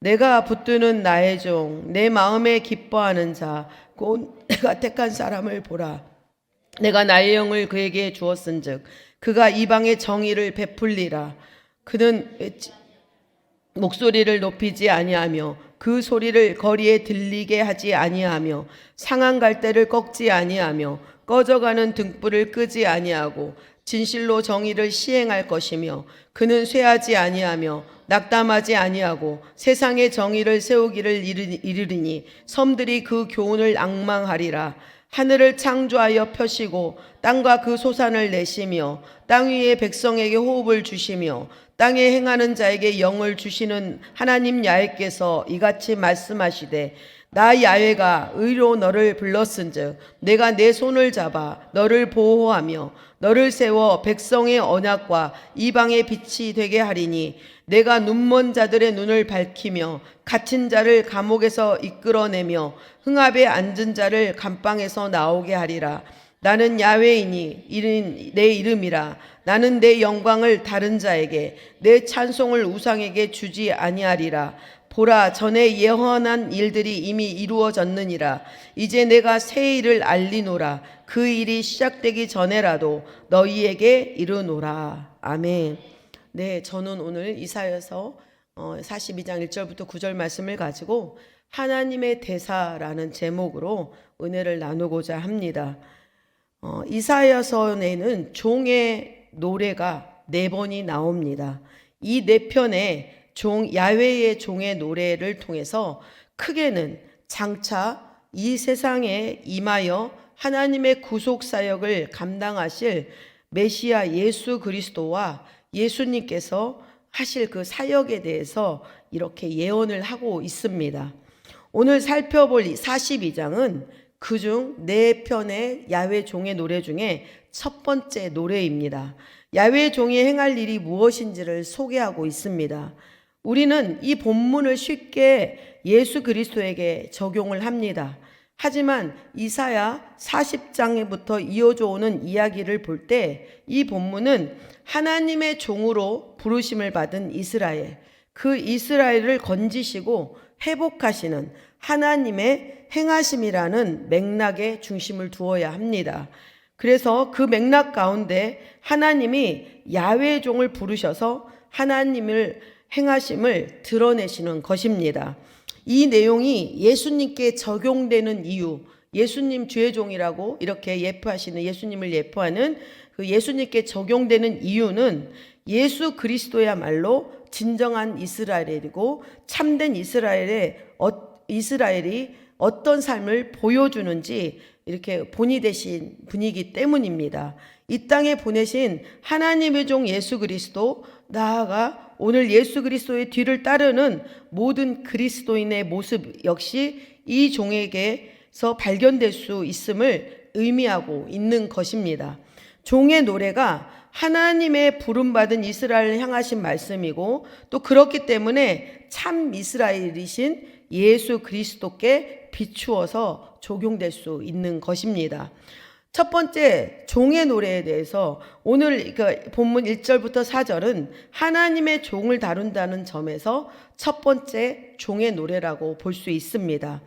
내가 붙드는 나의 종, 내 마음에 기뻐하는 자, 곧 내가 택한 사람을 보라. 내가 나의 영을 그에게 주었은즉 그가 이방의 정의를 베풀리라. 그는 목소리를 높이지 아니하며 그 소리를 거리에 들리게 하지 아니하며 상한 갈대를 꺾지 아니하며 꺼져가는 등불을 끄지 아니하고 진실로 정의를 시행할 것이며 그는 쇠하지 아니하며 낙담하지 아니하고 세상의 정의를 세우기를 이르리니 섬들이 그 교훈을 앙망하리라. 하늘을 창조하여 펴시고 땅과 그 소산을 내시며 땅 위에 백성에게 호흡을 주시며 땅에 행하는 자에게 영을 주시는 하나님 야훼께서 이같이 말씀하시되 나 야훼가 의로 너를 불렀은즉 내가 내 손을 잡아 너를 보호하며 너를 세워 백성의 언약과 이방의 빛이 되게 하리니 내가 눈먼 자들의 눈을 밝히며 갇힌 자를 감옥에서 이끌어내며 흥압에 앉은 자를 감방에서 나오게 하리라. 나는 야훼이니 내 이름이라. 나는 내 영광을 다른 자에게 내 찬송을 우상에게 주지 아니하리라. 보라, 전에 예언한 일들이 이미 이루어졌느니라. 이제 내가 새 일을 알리노라. 그 일이 시작되기 전에라도 너희에게 이르노라. 아멘. 네, 저는 오늘 이사야서 42장 1절부터 9절 말씀을 가지고 하나님의 대사라는 제목으로 은혜를 나누고자 합니다. 이사야서에는 종의 노래가 4번이 나옵니다. 이 4편의 야훼의 종의 노래를 통해서 크게는 장차 이 세상에 임하여 하나님의 구속 사역을 감당하실 메시아 예수 그리스도와 예수님께서 하실 그 사역에 대해서 이렇게 예언을 하고 있습니다. 오늘 살펴볼 42장은 그중 4편의 야훼 종의 노래 중에 첫 번째 노래입니다. 야훼 종이 행할 일이 무엇인지를 소개하고 있습니다. 우리는 이 본문을 쉽게 예수 그리스도에게 적용을 합니다. 하지만 이사야 40장부터 이어져 오는 이야기를 볼 때 이 본문은 하나님의 종으로 부르심을 받은 이스라엘, 그 이스라엘을 건지시고 회복하시는 하나님의 행하심이라는 맥락에 중심을 두어야 합니다. 그래서 그 맥락 가운데 하나님이 야훼 종을 부르셔서 하나님을 행하심을 드러내시는 것입니다. 이 내용이 예수님께 적용되는 이유, 예수님 주의 종이라고 이렇게 예표하시는 예수님을 예표하는 그 예수님께 적용되는 이유는 예수 그리스도야말로 진정한 이스라엘이고 참된 이스라엘이 어떤 삶을 보여주는지 이렇게 본이 되신 분이기 때문입니다. 이 땅에 보내신 하나님의 종 예수 그리스도, 나아가 오늘 예수 그리스도의 뒤를 따르는 모든 그리스도인의 모습 역시 이 종에게서 발견될 수 있음을 의미하고 있는 것입니다. 종의 노래가 하나님의 부름받은 이스라엘을 향하신 말씀이고 또 그렇기 때문에 참 이스라엘이신 예수 그리스도께 비추어서 적용될 수 있는 것입니다. 첫 번째 종의 노래에 대해서 오늘 본문 1절부터 4절은 하나님의 종을 다룬다는 점에서 첫 번째 종의 노래라고 볼 수 있습니다.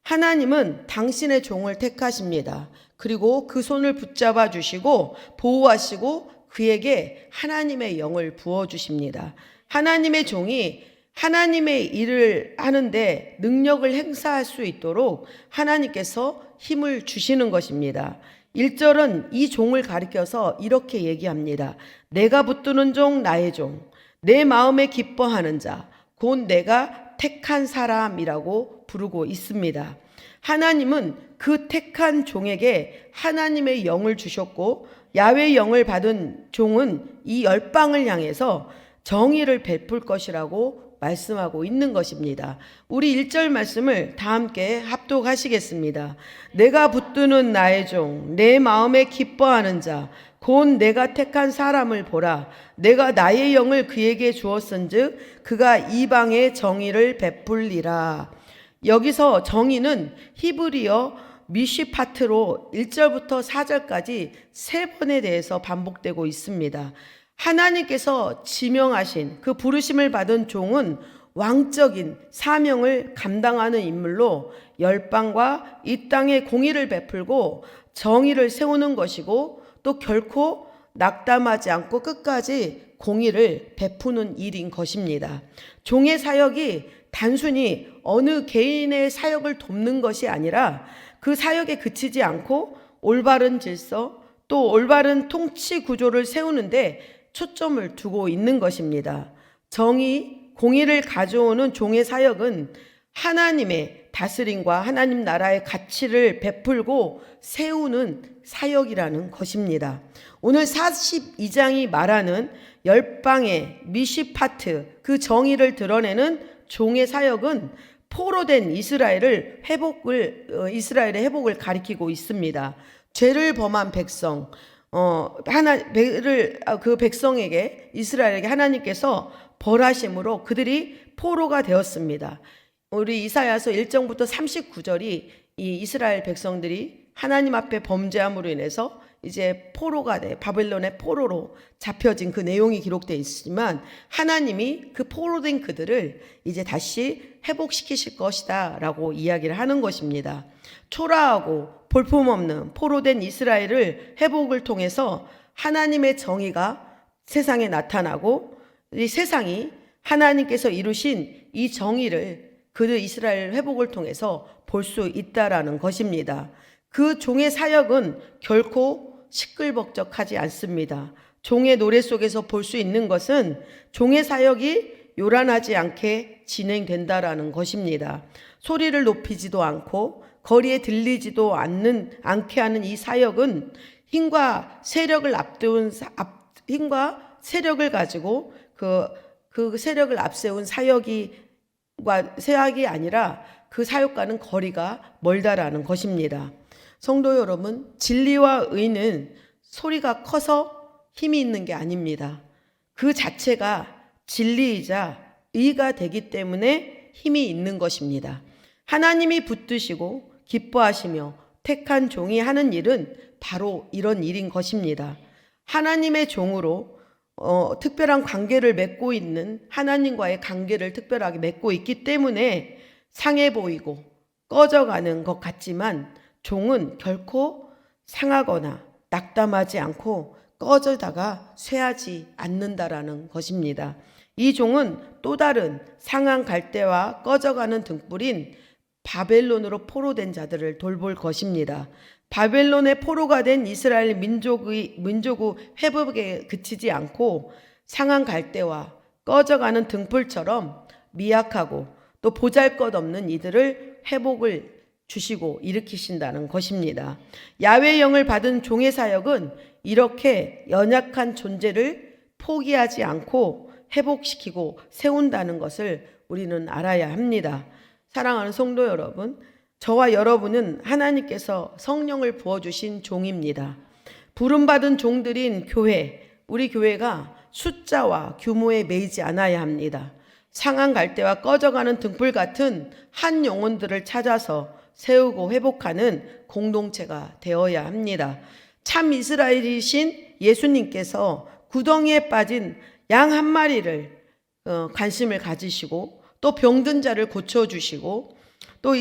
하나님은 당신의 종을 택하십니다. 그리고 그 손을 붙잡아 주시고 보호하시고 그에게 하나님의 영을 부어주십니다. 하나님의 종이 하나님의 일을 하는데 능력을 행사할 수 있도록 하나님께서 힘을 주시는 것입니다. 1절은 이 종을 가리켜서 이렇게 얘기합니다. 내가 붙드는 종 나의 종, 내 마음에 기뻐하는 자, 곧 내가 택한 사람이라고 부르고 있습니다. 하나님은 그 택한 종에게 하나님의 영을 주셨고 야훼 영을 받은 종은 이 열방을 향해서 정의를 베풀 것이라고 말씀하고 있는 것입니다. 우리 1절 말씀을 다 함께 합독하시겠습니다. 내가 붙드는 나의 종, 내 마음에 기뻐하는 자, 곧 내가 택한 사람을 보라. 내가 나의 영을 그에게 주었은즉 그가 이방의 정의를 베풀리라. 여기서 정의는 히브리어 미쉬파트로 1절부터 4절까지 3번에 대해서 반복되고 있습니다. 하나님께서 지명하신 그 부르심을 받은 종은 왕적인 사명을 감당하는 인물로 열방과 이 땅에 공의를 베풀고 정의를 세우는 것이고, 또 결코 낙담하지 않고 끝까지 공의를 베푸는 일인 것입니다. 종의 사역이 단순히 어느 개인의 사역을 돕는 것이 아니라 그 사역에 그치지 않고 올바른 질서, 또 올바른 통치 구조를 세우는데 초점을 두고 있는 것입니다. 정의, 공의를 가져오는 종의 사역은 하나님의 다스림과 하나님 나라의 가치를 베풀고 세우는 사역이라는 것입니다. 오늘 42장이 말하는 열방의 미시파트, 그 정의를 드러내는 종의 사역은 포로된 이스라엘의 회복을 가리키고 있습니다. 죄를 범한 백성, 그 백성에게, 이스라엘에게 하나님께서 벌하심으로 그들이 포로가 되었습니다. 우리 이사야서 1장부터 39절이 이 이스라엘 백성들이 하나님 앞에 범죄함으로 인해서 이제 포로가 돼 바벨론의 포로로 잡혀진 그 내용이 기록되어 있지만, 하나님이 그 포로된 그들을 이제 다시 회복시키실 것이다 라고 이야기를 하는 것입니다. 초라하고 볼품없는 포로된 이스라엘을 회복을 통해서 하나님의 정의가 세상에 나타나고, 이 세상이 하나님께서 이루신 이 정의를 그 이스라엘 회복을 통해서 볼 수 있다라는 것입니다. 그 종의 사역은 결코 시끌벅적하지 않습니다. 종의 노래 속에서 볼 수 있는 것은 종의 사역이 요란하지 않게 진행된다라는 것입니다. 소리를 높이지도 않고 거리에 들리지도 않게 하는 이 사역은 힘과 세력을 가지고 그 세력을 앞세운 사역이 아니라 그 사역과는 거리가 멀다라는 것입니다. 성도 여러분, 진리와 의는 소리가 커서 힘이 있는 게 아닙니다. 그 자체가 진리이자 의가 되기 때문에 힘이 있는 것입니다. 하나님이 붙드시고 기뻐하시며 택한 종이 하는 일은 바로 이런 일인 것입니다. 하나님의 종으로 특별한 관계를 맺고 있는, 하나님과의 관계를 특별하게 맺고 있기 때문에 상해 보이고 꺼져가는 것 같지만, 종은 결코 상하거나 낙담하지 않고 꺼져다가 쇠하지 않는다라는 것입니다. 이 종은 또 다른 상한 갈대와 꺼져가는 등불인 바벨론으로 포로된 자들을 돌볼 것입니다. 바벨론의 포로가 된 이스라엘 민족의 회복에 그치지 않고 상한 갈대와 꺼져가는 등불처럼 미약하고 또 보잘것없는 이들을 회복을 주시고 일으키신다는 것입니다. 야훼의 영을 받은 종의 사역은 이렇게 연약한 존재를 포기하지 않고 회복시키고 세운다는 것을 우리는 알아야 합니다. 사랑하는 성도 여러분, 저와 여러분은 하나님께서 성령을 부어주신 종입니다. 부름받은 종들인 교회, 우리 교회가 숫자와 규모에 매이지 않아야 합니다. 상한 갈대와 꺼져가는 등불 같은 한 영혼들을 찾아서 세우고 회복하는 공동체가 되어야 합니다. 참 이스라엘이신 예수님께서 구덩이에 빠진 양 한 마리를 관심을 가지시고, 또 병든 자를 고쳐주시고, 또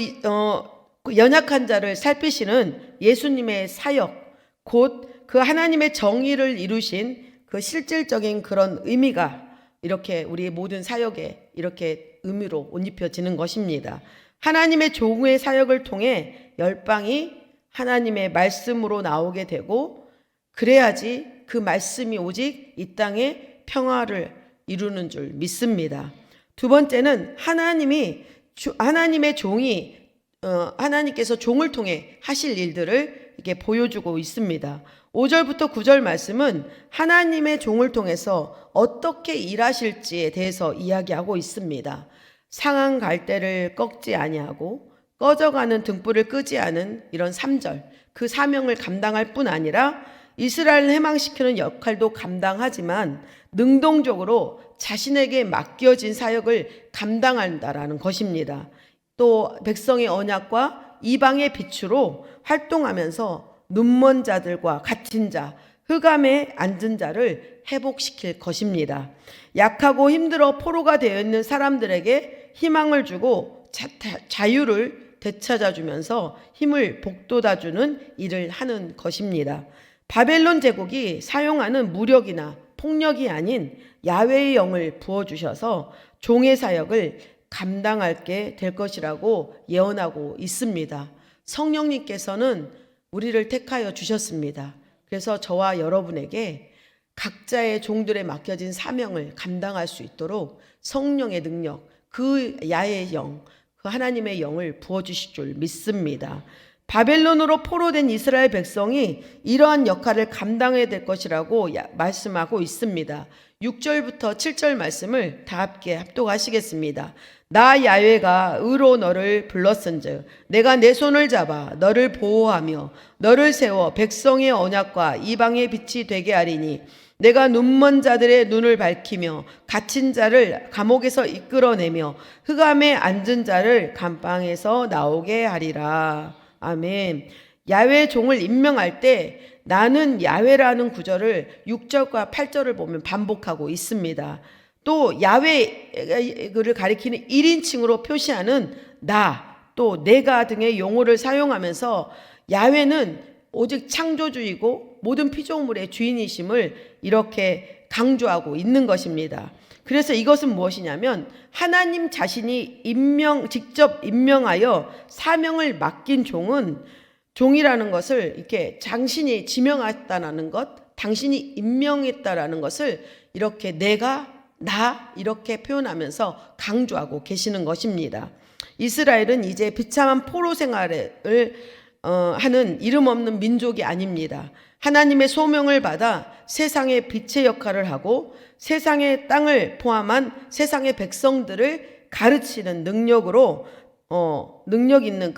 연약한 자를 살피시는 예수님의 사역, 곧 그 하나님의 정의를 이루신 그 실질적인 그런 의미가 이렇게 우리의 모든 사역에 이렇게 의미로 옷 입혀지는 것입니다. 하나님의 종의 사역을 통해 열방이 하나님의 말씀으로 나오게 되고, 그래야지 그 말씀이 오직 이 땅에 평화를 이루는 줄 믿습니다. 두 번째는 하나님의 종이 하나님께서 종을 통해 하실 일들을 이렇게 보여주고 있습니다. 5절부터 9절 말씀은 하나님의 종을 통해서 어떻게 일하실지에 대해서 이야기하고 있습니다. 상한 갈대를 꺾지 아니하고 꺼져가는 등불을 끄지 않은 이런 3절, 그 사명을 감당할 뿐 아니라 이스라엘을 해방시키는 역할도 감당하지만 능동적으로 자신에게 맡겨진 사역을 감당한다라는 것입니다. 또 백성의 언약과 이방의 빛으로 활동하면서 눈먼 자들과 갇힌 자, 흑암에 앉은 자를 회복시킬 것입니다. 약하고 힘들어 포로가 되어 있는 사람들에게 희망을 주고 자유를 되찾아주면서 힘을 북돋아주는 일을 하는 것입니다. 바벨론 제국이 사용하는 무력이나 폭력이 아닌 야훼의 영을 부어주셔서 종의 사역을 감당하게 될 것이라고 예언하고 있습니다. 성령님께서는 우리를 택하여 주셨습니다. 그래서 저와 여러분에게 각자의 종들에 맡겨진 사명을 감당할 수 있도록 성령의 능력, 그 야훼의 영, 그 하나님의 영을 부어주실 줄 믿습니다. 바벨론으로 포로된 이스라엘 백성이 이러한 역할을 감당해야 될 것이라고 말씀하고 있습니다. 6절부터 7절 말씀을 다 함께 합독하시겠습니다. 나 야훼가 의로 너를 불렀은즉 내가 내 손을 잡아 너를 보호하며 너를 세워 백성의 언약과 이방의 빛이 되게 하리니 내가 눈먼 자들의 눈을 밝히며 갇힌 자를 감옥에서 이끌어내며 흑암에 앉은 자를 감방에서 나오게 하리라. 아멘. 야훼 종을 임명할 때 나는 야훼라는 구절을 6절과 8절을 보면 반복하고 있습니다. 또 야훼를 가리키는 1인칭으로 표시하는 나, 또 내가 등의 용어를 사용하면서 야훼는 오직 창조주이고 모든 피조물의 주인이심을 이렇게 강조하고 있는 것입니다. 그래서 이것은 무엇이냐면 하나님 자신이 직접 임명하여 사명을 맡긴 종이라는 것을 이렇게 당신이 지명했다라는 것, 당신이 임명했다라는 것을 이렇게 나 이렇게 표현하면서 강조하고 계시는 것입니다. 이스라엘은 이제 비참한 포로 생활을 하는 이름 없는 민족이 아닙니다. 하나님의 소명을 받아 세상의 빛의 역할을 하고 세상의 땅을 포함한 세상의 백성들을 가르치는 능력 있는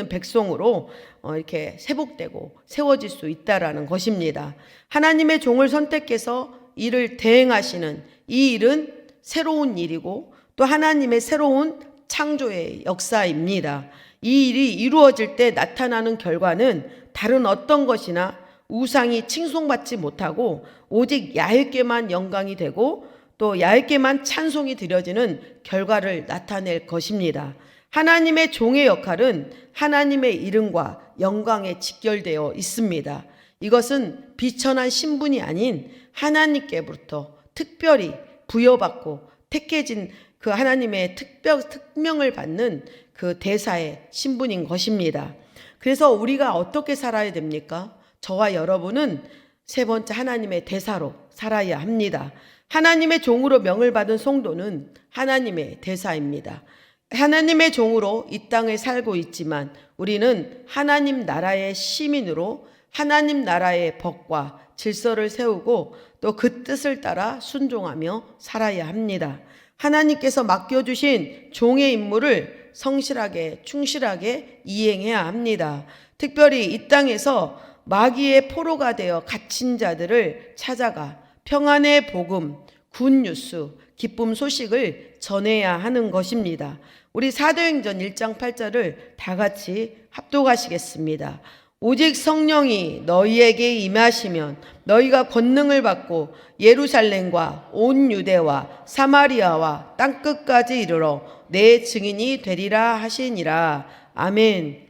백성으로 이렇게 세복되고 세워질 수 있다라는 것입니다. 하나님의 종을 선택해서 이를 대행하시는 이 일은 새로운 일이고 또 하나님의 새로운 창조의 역사입니다. 이 일이 이루어질 때 나타나는 결과는 다른 어떤 것이나 우상이 칭송받지 못하고 오직 야훼께만 영광이 되고 또 야훼께만 찬송이 드려지는 결과를 나타낼 것입니다. 하나님의 종의 역할은 하나님의 이름과 영광에 직결되어 있습니다. 이것은 비천한 신분이 아닌 하나님께부터 특별히 부여받고 택해진 그 하나님의 특명을 받는 그 대사의 신분인 것입니다. 그래서 우리가 어떻게 살아야 됩니까? 저와 여러분은 세 번째 하나님의 대사로 살아야 합니다. 하나님의 종으로 명을 받은 성도는 하나님의 대사입니다. 하나님의 종으로 이 땅에 살고 있지만 우리는 하나님 나라의 시민으로 하나님 나라의 법과 질서를 세우고 또 그 뜻을 따라 순종하며 살아야 합니다. 하나님께서 맡겨주신 종의 임무를 성실하게 충실하게 이행해야 합니다. 특별히 이 땅에서 마귀의 포로가 되어 갇힌 자들을 찾아가 평안의 복음, 굿뉴스, 기쁨 소식을 전해야 하는 것입니다. 우리 사도행전 1장 8절을 다 같이 합독하시겠습니다. 오직 성령이 너희에게 임하시면 너희가 권능을 받고 예루살렘과 온 유대와 사마리아와 땅끝까지 이르러 내 증인이 되리라 하시니라. 아멘.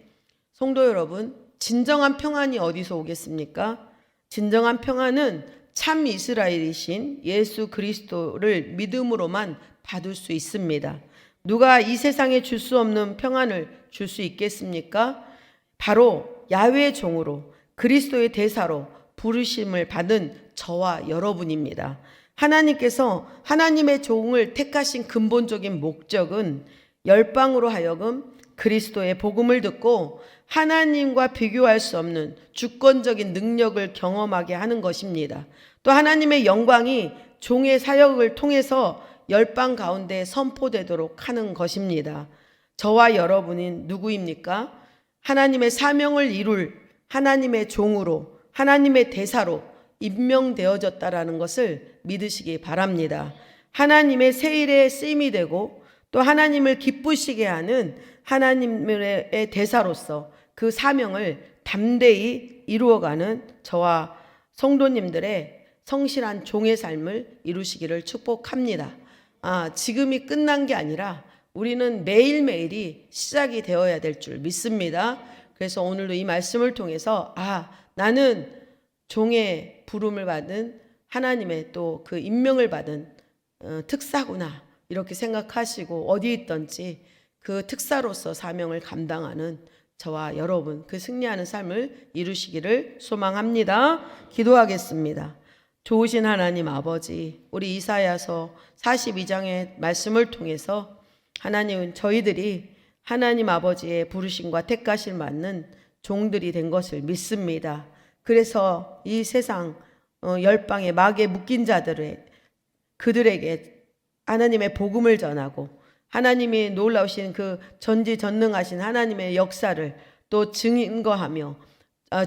성도 여러분, 진정한 평안이 어디서 오겠습니까? 진정한 평안은 참 이스라엘이신 예수 그리스도를 믿음으로만 받을 수 있습니다. 누가 이 세상에 줄 수 없는 평안을 줄 수 있겠습니까? 바로 야훼의 종으로 그리스도의 대사로 부르심을 받은 저와 여러분입니다. 하나님께서 하나님의 종을 택하신 근본적인 목적은 열방으로 하여금 그리스도의 복음을 듣고 하나님과 비교할 수 없는 주권적인 능력을 경험하게 하는 것입니다. 또 하나님의 영광이 종의 사역을 통해서 열방 가운데 선포되도록 하는 것입니다. 저와 여러분은 누구입니까? 하나님의 사명을 이룰 하나님의 종으로 하나님의 대사로 임명되어졌다라는 것을 믿으시기 바랍니다. 하나님의 새 일에 쓰임이 되고 또 하나님을 기쁘시게 하는 하나님의 대사로서 그 사명을 담대히 이루어가는 저와 성도님들의 성실한 종의 삶을 이루시기를 축복합니다. 지금이 끝난 게 아니라 우리는 매일매일이 시작이 되어야 될 줄 믿습니다. 그래서 오늘도 이 말씀을 통해서 나는 종의 부름을 받은 하나님의 또 그 임명을 받은 특사구나 이렇게 생각하시고 어디 있든지 그 특사로서 사명을 감당하는 저와 여러분 그 승리하는 삶을 이루시기를 소망합니다. 기도하겠습니다. 좋으신 하나님 아버지, 우리 이사야서 42장의 말씀을 통해서 하나님은 저희들이 하나님 아버지의 부르심과 택가심 맞는 종들이 된 것을 믿습니다. 그래서 이 세상 열방의 마귀에 묶인 그들에게 하나님의 복음을 전하고 하나님이 놀라우신 그 전지전능하신 하나님의 역사를 또 증거하며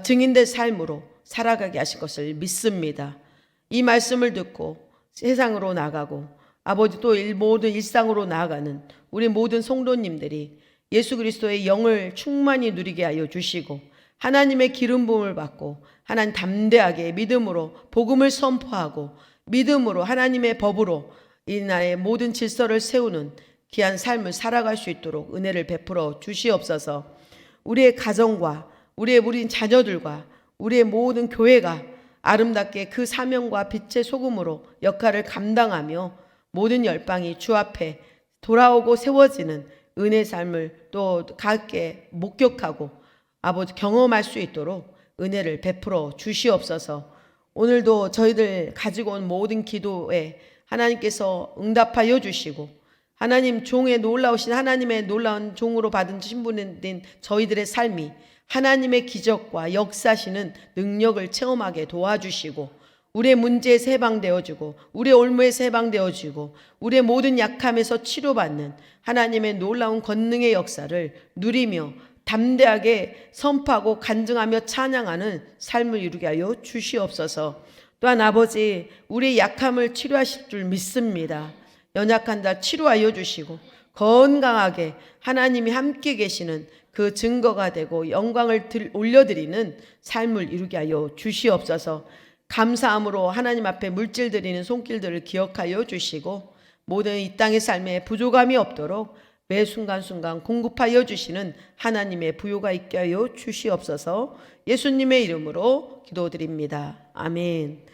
증인된 삶으로 살아가게 하실 것을 믿습니다. 이 말씀을 듣고 세상으로 나가고 아버지 또 모든 일상으로 나아가는 우리 모든 성도님들이 예수 그리스도의 영을 충만히 누리게 하여 주시고 하나님의 기름 부음을 받고 하나님 담대하게 믿음으로 복음을 선포하고 믿음으로 하나님의 법으로 이 나라의 모든 질서를 세우는 귀한 삶을 살아갈 수 있도록 은혜를 베풀어 주시옵소서. 우리의 가정과 우리 자녀들과 우리의 모든 교회가 아름답게 그 사명과 빛의 소금으로 역할을 감당하며 모든 열방이 주 앞에 돌아오고 세워지는 은혜의 삶을 또 갖게 목격하고 아버지 경험할 수 있도록 은혜를 베풀어 주시옵소서. 오늘도 저희들 가지고 온 모든 기도에 하나님께서 응답하여 주시고 하나님 종의 놀라우신 하나님의 놀라운 종으로 받은 신분인 저희들의 삶이 하나님의 기적과 역사시는 능력을 체험하게 도와주시고 우리의 문제에서 해방되어지고 우리의 올무에서 해방되어지고 우리의 모든 약함에서 치료받는 하나님의 놀라운 권능의 역사를 누리며 담대하게 선포하고 간증하며 찬양하는 삶을 이루게 하여 주시옵소서. 또한 아버지 우리의 약함을 치료하실 줄 믿습니다. 연약한 자 치료하여 주시고 건강하게 하나님이 함께 계시는 그 증거가 되고 영광을 올려드리는 삶을 이루게 하여 주시옵소서. 감사함으로 하나님 앞에 물질 드리는 손길들을 기억하여 주시고 모든 이 땅의 삶에 부족함이 없도록 매 순간순간 공급하여 주시는 하나님의 부요가 있게 하여 주시옵소서. 예수님의 이름으로 기도드립니다. 아멘.